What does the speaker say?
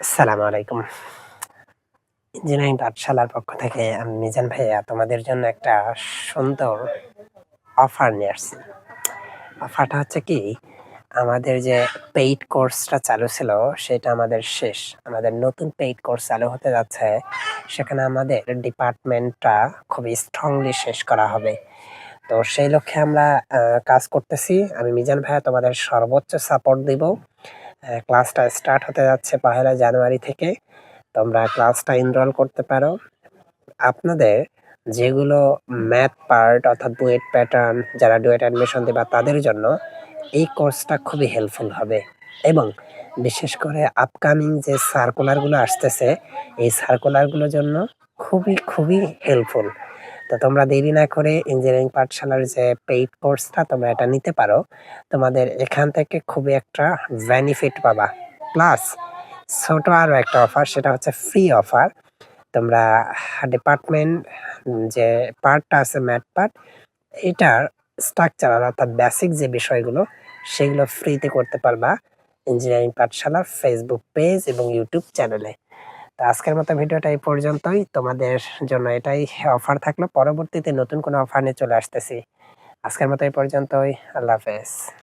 আসসালামু আলাইকুম। ইঞ্জিনিয়ারিং পাঠশালার পক্ষ থেকে আমি মিজান ভাইয়া তোমাদের জন্য একটা সুন্দর অফার নিয়ে আসছি। অফারটা হচ্ছে কি, আমাদের যে পেইড কোর্সটা চালু ছিল সেটা আমাদের শেষ। আমাদের নতুন পেইড কোর্স চালু হতে যাচ্ছে। সেখানে আমাদের ডিপার্টমেন্টটা খুবই স্ট্রংলি শেষ করা হবে। তো সেই লক্ষ্যে আমরা কাজ করতেছি। আমি মিজান ভাইয়া তোমাদের সর্বোচ্চ সাপোর্ট দিব। ক্লাসটা স্টার্ট হতে যাচ্ছে ১লা জানুয়ারি থেকে। তোমরা ক্লাসটা এনরোল করতে পারো। আপনাদের যেগুলো ম্যাথ পার্ট অর্থাৎ বুয়েট প্যাটার্ন, যারা ডুয়েট অ্যাডমিশন দিবা তাদের জন্য এই কোর্সটা খুবই হেল্পফুল হবে এবং বিশেষ করে আপকামিং যে সার্কুলারগুলো আসতেছে, এই সার্কুলারগুলোর জন্য খুবই হেল্পফুল। তো তোমরা দেরি না করে ইঞ্জিনিয়ারিং পাঠশালার যে পেইড কোর্সটা তোমরা এটা নিতে পারো। তোমাদের এখান থেকে খুবই একটা বেনিফিট পাবা। প্লাস ছোট আরো একটা অফার, সেটা হচ্ছে ফ্রি অফার। তোমরা ডিপার্টমেন্ট যে পার্টটা আছে ম্যাথ পার্ট, এটার স্ট্রাকচারাল অর্থাৎ বেসিক যে বিষয়গুলো সেগুলো ফ্রিতে করতে পারবা ইঞ্জিনিয়ারিং পাঠশালার ফেসবুক পেজ এবং ইউটিউব চ্যানেলে। তো আজকের মতো ভিডিওটা এই পর্যন্তই। তোমাদের জন্য এটাই অফার থাকলো। পরবর্তীতে নতুন কোনো অফার নিয়ে চলে আসতেছি। আজকের মতো এই পর্যন্তই। আল্লাহ হাফেজ।